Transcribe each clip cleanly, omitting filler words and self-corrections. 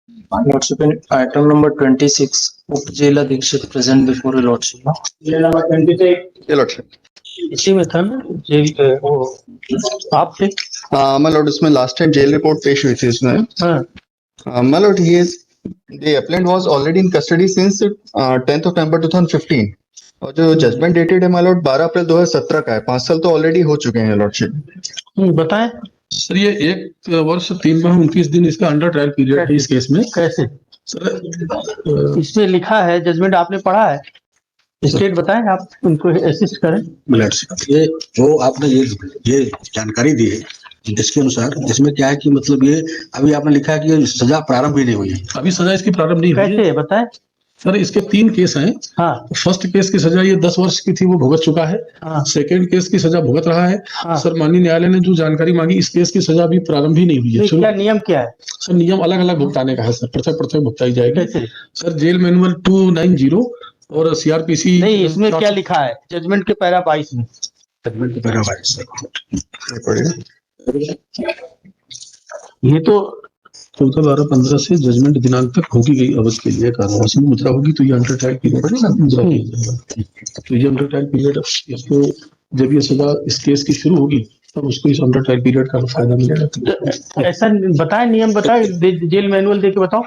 Lordship, in item number 26, Upjela Dikshit present before your Lordship. Number 26. ये lordship इसी में था ना जेल वो आप थे। माय लॉर्ड इसमें लास्ट टाइम जेल रिपोर्ट पेश हुई थी इसमें हाँ my Lord he is the appellant was already in custody since 10th of November 2015 और जो जजमेंट डेटेड है माय लॉर्ड 12 अप्रैल 2017 का है। 5 साल तो ऑलरेडी हो चुके हैं लॉर्डशिप। बताएं सर ये 1 वर्ष 3 माह 29 दिन इसका अंडर ट्रायल पीरियड है इस केस में। कैसे सर इसमें लिखा है, जजमेंट आपने पढ़ा है, स्टेट बताएं, आप उनको असिस्ट करें। ये जो आपने ये जानकारी दी है इसके अनुसार इसमें क्या है कि मतलब ये अभी आपने लिखा है कि सजा प्रारंभ ही नहीं हुई है। अभी सजा इसकी प्रारंभ नहीं हुई है। कैसे बताएं। सर इसके 3 केस हैं। हाँ फर्स्ट केस की सजा ये 10 वर्ष की थी, वो भुगत चुका है। हाँ सेकंड केस की सजा भुगत रहा है। हाँ। सर माननीय न्यायालय ने जो जानकारी मांगी, इस केस की सजा अभी प्रारंभ ही नहीं हुई है। नहीं, क्या नियम क्या है? सर नियम अलग अलग भुगताने का है सर, पृथक पृथक भुगताई जाएगी। कैसे? सर जेल मैनुअल 290 और सीआरपीसी नहीं, इसमें क्या लिखा है जजमेंट के पैरा 22 में? जजमेंट के पैरा 22 ये तो 14/12/15 से जजमेंट दिनांक तक होगी गई अवधि के लिए कार्यवाही में मुद्रा होगी तो ये अंडर ट्रायल पीरियड मुद्रा किया जाएगा। तो ये अंडर ट्रायल पीरियड इसको जब ये सजा इस केस की शुरू होगी तब उसको इस अंडर ट्रायल पीरियड का फायदा मिलेगा। ऐसा बताएं, नियम बताएं, जेल मैनुअल दे के बताओ।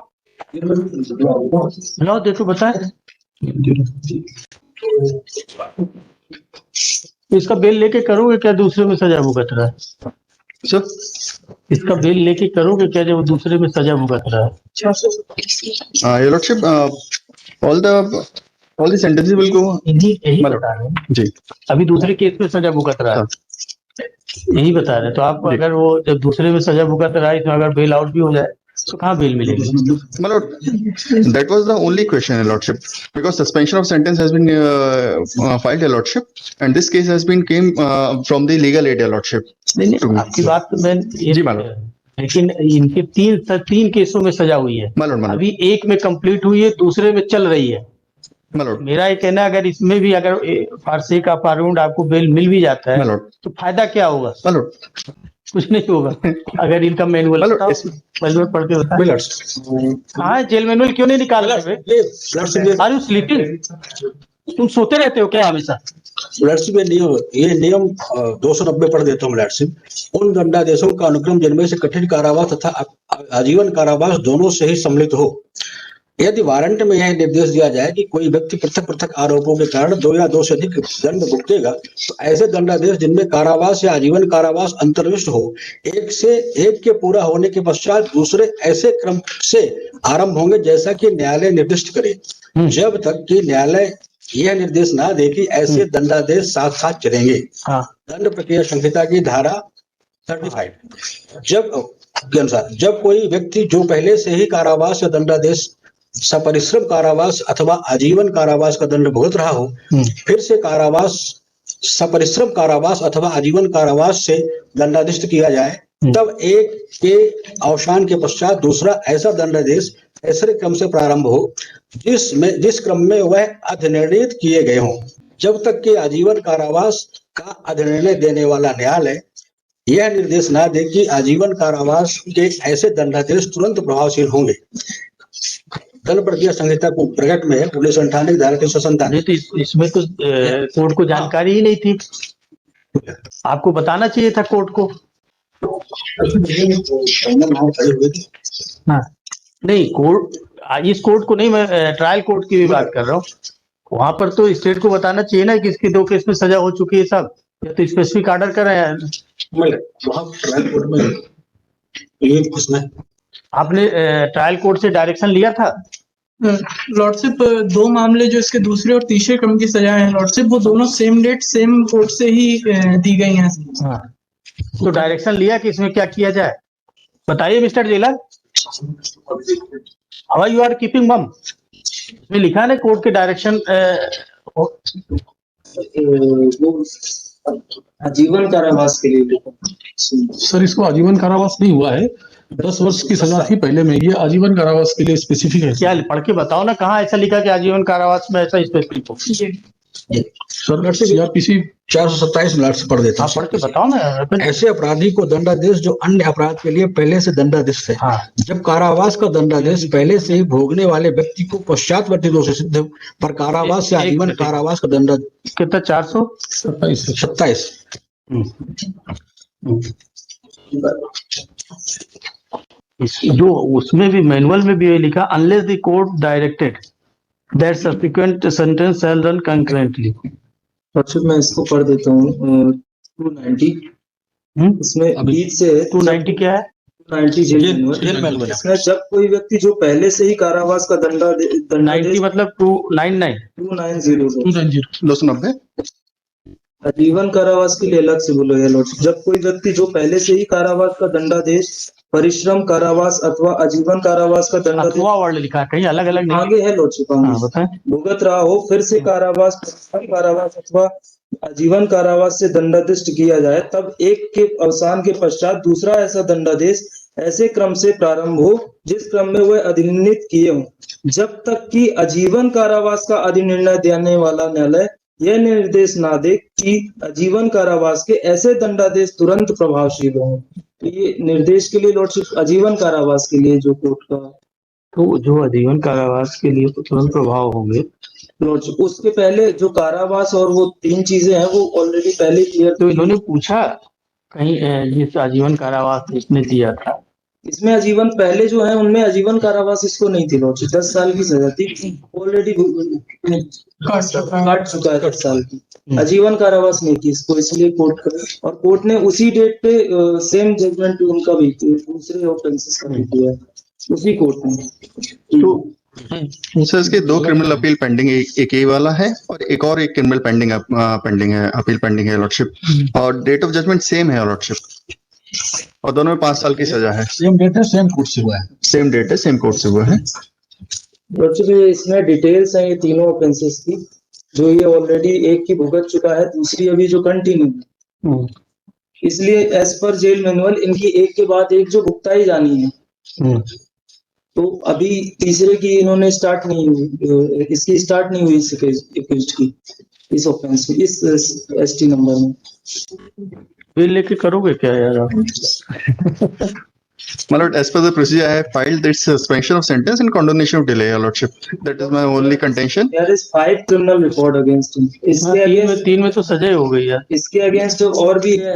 लो दे तो बताएं। इसका बेल लेके करोगे क्या, दूसरे में सजा भुगत रहा है? सर इसका बेल लेके करोगे क्या जब दूसरे में सजा भुगत रहा है? Your lordship all the sentences will go. यही बता रहे हैं जी अभी दूसरे केस में सजा भुगत रहा है, यही बता रहे हैं। तो आप अगर वो जब दूसरे में सजा भुगत रहा है, इसमें अगर बेल आउट भी हो जाए तो कहाँ बेल मिलेगी? My lord, that was the only question, Your Lordship, because suspension of sentence has been filed, Your Lordship, and this case has been came from the legal aid, Your Lordship. नहीं, आपकी बात तो मैं जी मालूम। लेकिन इनके तीन केसों में सजा हुई है। My lord, अभी एक में कंप्लीट हुई है, दूसरे में चल रही है। my lord, मेरा ये कहना है अगर इसमें भी अगर फारसी का पारूंड आपको बेल मिल भी जाता my है lord, तो फायदा क्या होगा? my lord, कुछ नहीं होगा। अगर इनका मैनुअल my lord, मैनुअल पढ़ के बताओ। कहाँ है जेल मैनुअल? क्यों नहीं निकाल रहे? Are you sleeping? तुम सोते रहते हो क्या हमेशा? लॉर्डशिप ये नियम 290 पढ़ देता हूँ लॉर्डशिप। उन दंडादेशों का अनुक्रम जिनमें से कठिन कारावास तथा आजीवन कारावास दोनों से ही सम्मिलित हो। यदि वारंट में यह निर्देश दिया जाए कि कोई व्यक्ति पृथक पृथक आरोपों के कारण 2 या 2 से अधिक दंड भुगतेगा तो ऐसे दंडादेश जिनमें कारावास या आजीवन कारावास अंतर्विष्ट हो, एक के पूरा होने के पश्चात दूसरे ऐसे क्रम से आरंभ होंगे जैसा कि न्यायालय निर्दिष्ट करे, जब तक कि न्यायालय यह निर्देश ना दे कि ऐसे दंडादेश साथ साथ चलेंगे। हाँ दंड प्रक्रिया संहिता की धारा 35 के अनुसार जब कोई व्यक्ति जो पहले से ही कारावास या दंडादेश सपरिश्रम कारावास अथवा आजीवन कारावास का दंड भुगत रहा हो, फिर से कारावास सपरिश्रम कारावास अथवा आजीवन कारावास से दंडाधिष्ट किया जाए, तब एक के अवसान के पश्चात दूसरा ऐसा दंडादेश ऐसे क्रम से प्रारंभ हो जिस क्रम में वह अधिनिर्णित किए गए हों, जब तक कि आजीवन कारावास का अधिनिर्णय देने वाला न्यायालय यह निर्देश ना दे कि आजीवन कारावास के ऐसे दंडादेश तुरंत प्रभावशील होंगे। दंड प्रक्रिया संहिता को प्रकट में है 1998 धारा 397। तो इसमें तो कोर्ट को जानकारी ही नहीं थी, आपको बताना चाहिए था कोर्ट को। हाँ नहीं, कोर्ट इस कोर्ट को नहीं, मैं ट्रायल कोर्ट की भी बात कर रहा हूँ। वहां पर तो स्टेट को बताना चाहिए ना कि इसके 2 केस में सजा हो चुकी है सब, या तो स्पेसिफिक ऑर्डर कर रहे हैं। ट्रायल कोर्ट में ये उसमें आपने ट्रायल कोर्ट से डायरेक्शन लिया था? लॉर्डशिप 2 मामले जो इसके दूसरे और तीसरे क्रम की सजा है लॉर्डशिप, वो दोनों सेम डेट सेम कोर्ट से ही दी गई हैं। हाँ तो डायरेक्शन लिया कि इसमें क्या किया जाए, बताइए mister jailer. How you are keeping mum? इसमें लिखा है ना कोर्ट के डायरेक्शन। आजीवन कारावास के लिए सर इसको आजीवन कारावास नहीं हुआ है, 10 वर्ष की सजा थी पहले में, ये आजीवन कारावास के लिए स्पेसिफिक है। क्या पढ़ के बताओ ना, कहाँ ऐसा लिखा कि आजीवन कारावास में ऐसा स्पेसिफिक हो? सर सीआरपीसी 427 लॉर्डशिप पढ़ देता आप हूँ। पढ़ के बताओ ना। ऐसे अपराधी को दंडादेश जो अन्य अपराध के लिए पहले से दंडादेश है। हाँ। जब कारावास का दंडादेश पहले से ही भोगने वाले व्यक्ति को पश्चातवर्ती दोष सिद्ध पर कारावास से एक आजीवन मिनट। कारावास का दंड कितना 400? 27 जो उसमें भी मैनुअल में भी ये लिखा, unless the court directed that subsequent sentence shall run concurrently. Lordship मैं इसको पढ़ देता हूँ 290 इसमें बीच से 290 क्या है? 290 जेल मैनुअल। इसमें जब कोई व्यक्ति जो पहले से ही कारावास का 90 मतलब 299। 290 290 आजीवन कारावास के लिए अलग से बोलो है लॉर्डशिप। जब कोई व्यक्ति जो पहले से ही कारावास का दंडादेश परिश्रम कारावास अथवा आजीवन कारावास का दंडादेश अथवा वर्ड लिखा है, कहीं अलग अलग नहीं। आगे है लॉर्डशिप हाँ बताएं। भुगत रहा हो, फिर से कारावास परिश्रम कारावास अथवा आजीवन कारावास से दंडाधिष्ट किया जाए, तब एक के अवसान के पश्चात दूसरा ऐसा दंडादेश ऐसे क्रम से प्रारंभ हो जिस क्रम में वह अधिनिर्णित किए हों, जब तक कि आजीवन कारावास का अधिनिर्णय देने वाला न्यायालय यह निर्देश ना दे कि आजीवन कारावास के ऐसे दंडादेश तुरंत प्रभावशील हों। तो ये निर्देश के लिए लॉर्डशिप आजीवन कारावास के लिए जो कोर्ट का तो जो आजीवन कारावास के लिए तुरंत प्रभाव होंगे, लॉर्डशिप उसके पहले जो कारावास और वो 3 चीजें हैं वो ऑलरेडी पहले क्लियर। तो इन्होंने पूछा कहीं जिस आजीवन कारावास इसने दिया था, इसमें आजीवन पहले जो है उनमें आजीवन कारावास इसको नहीं थी लॉर्डशिप। 10 साल की सजा थी ऑलरेडी काट चुका है 10 साल की। आजीवन कारावास नहीं थी इसको, इसलिए और कोर्ट ने उसी डेट पे सेम जजमेंट उनका भी दूसरे ऑफेंसेस का भी दिया उसी कोर्ट ने। तो सर इसके 2 क्रिमिनल अपील पेंडिंग, एक ये वाला है और एक क्रिमिनल पेंडिंग है, अपील पेंडिंग है लॉर्डशिप। और डेट ऑफ जजमेंट सेम है लॉर्डशिप, और दोनों में 5 साल की सजा है। सेम डेट है, सेम कोर्ट से हुआ है। सेम डेट है, सेम कोर्ट से हुआ है। लॉर्डशिप इसमें डिटेल्स हैं ये तीनों ऑफेंसेस की, जो ये ऑलरेडी एक की भुगत चुका है, दूसरी अभी जो कंटिन्यू, इसलिए एज पर जेल मैनुअल इनकी एक के बाद एक जो भुगताई जानी है। तो अभी तीसरे की इन्होंने स्टार्ट नहीं हुई, इसकी स्टार्ट नहीं हुई इस की, इस ऑफेंस में, इस एसटी नंबर में। बिल लेके करोगे क्या यार आप? मतलब as per the procedure I have filed this suspension of sentence and condonation of delay, your lordship. That is my only contention. There is 5 criminal record against him. इसके against 3 में तो सजा ही हो गई यार। इसके अगेंस्ट और भी है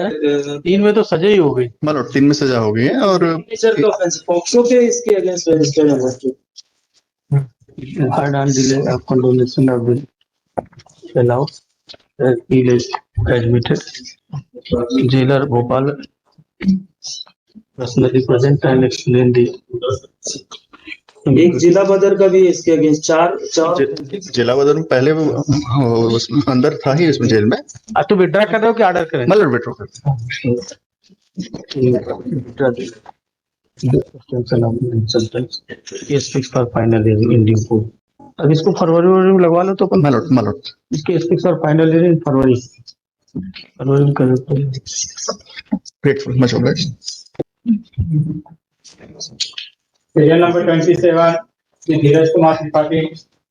3 में तो सजा ही हो गई। मतलब 3 में सजा हो गई है और नेचर का ऑफेंस पॉक्सो के इसके अगेंस्ट रजिस्टर्ड है lordship. Hard on delay of condonation of bill allowed appeal is admitted. Jailer Bhopal personally present and explain the एक जिला बदर का भी इसके अगेंस्ट 4 जिला बदर में पहले वो अंदर था ही इसमें जेल में। अब तो विड्रा कर रहे हो कि ऑर्डर करें? मतलब विड्रॉ कर case fix for final hearing in due course. अब इसको फरवरी में लगवा लो तो अपन मतलब case fix for final hearing फरवरी में कर देते हैं। Grateful much obliged. Serial number 27 Dheeraj Kumar Tripathi